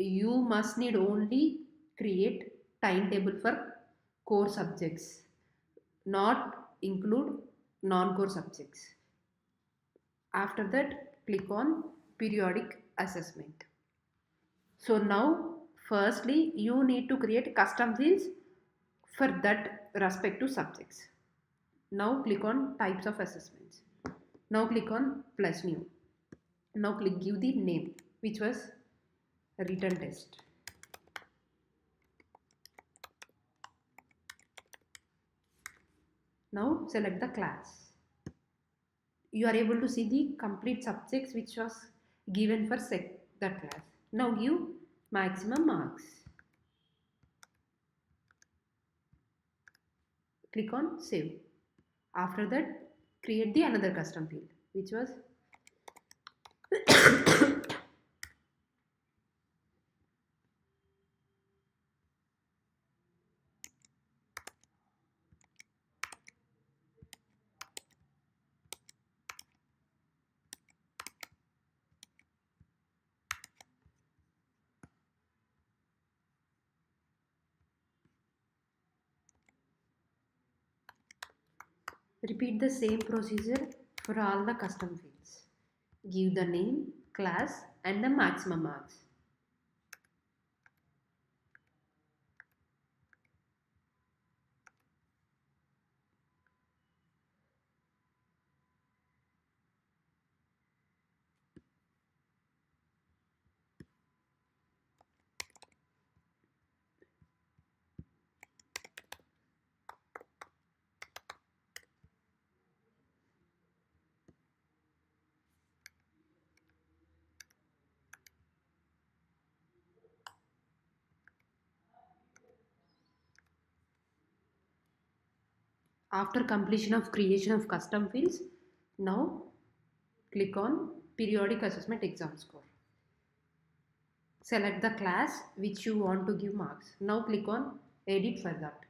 you must need only create timetable for core subjects, not include non-core subjects. After that, click on periodic assessment. So now, firstly, you need to create custom fields for that respective subjects. Now click on types of assessments. Now click on plus new. Now click give the name, which was written test. Now select the class. You are able to see the complete subjects which was given for that class. Now give maximum marks. Click on save. After that, create the another custom field, which was repeat the same procedure for all the custom fields. Give the name, class, and the maximum marks. After completion of creation of custom fields, now click on periodic assessment exam score. Select the class which you want to give marks. Now click on edit for that.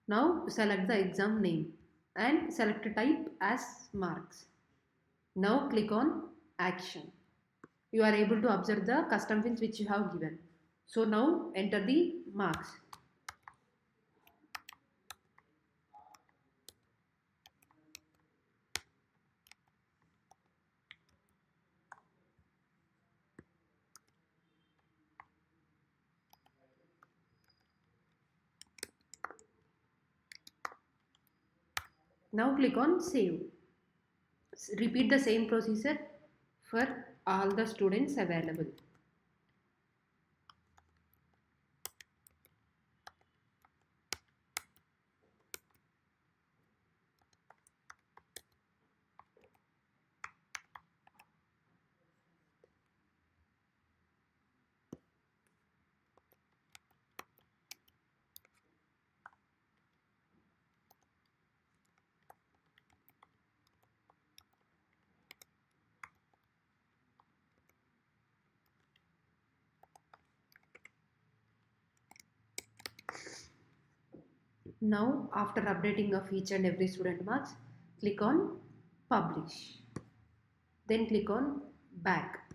Now select the exam name and select type as marks. Now click on action. You are able to observe the custom fields which you have given. So now enter the marks. Now click on save. Repeat the same procedure for all the students available. Now after updating of each and every student marks, click on publish. Then click on back.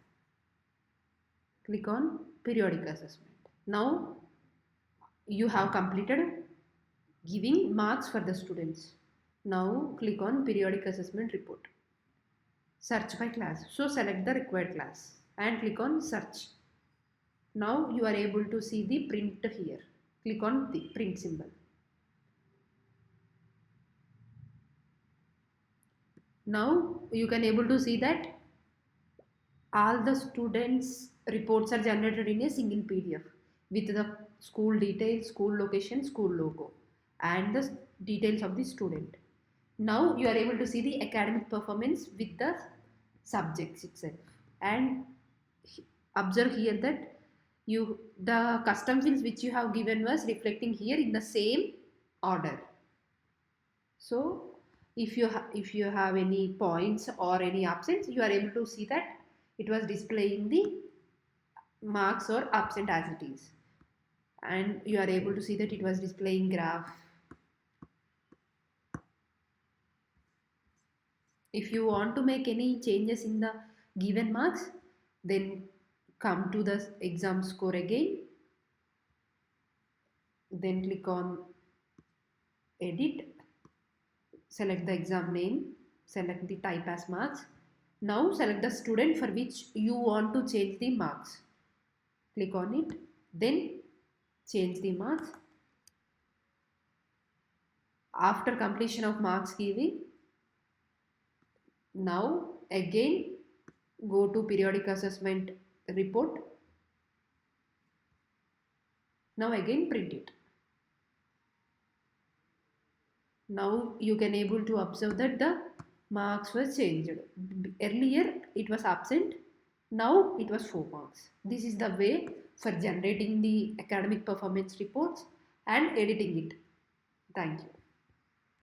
Click on periodic assessment. Now you have completed giving marks for the students. Now click on periodic assessment report. Search by class. So select the required class and click on search. Now you are able to see the print here. Click on the print symbol. Now you can able to see that all the students reports are generated in a single PDF with the school details, school location, school logo and the details of the student. Now you are able to see the academic performance with the subjects itself and observe here that the custom fields which you have given was reflecting here in the same order. So if you have any points or any absence, you are able to see that it was displaying the marks or absent as it is, and you are able to see that it was displaying graph. If you want to make any changes in the given marks, then Come to the exam score again, then click on edit, select the exam name, select the type as marks. Now select the student for which you want to change the marks. Click on it, then change the marks. After completion of marks giving, now again go to periodic assessment report. Now again print it. Now you can able to observe that the marks were changed. Earlier it was absent, now it was 4 marks. This is the way for generating the academic performance reports and editing it. Thank you.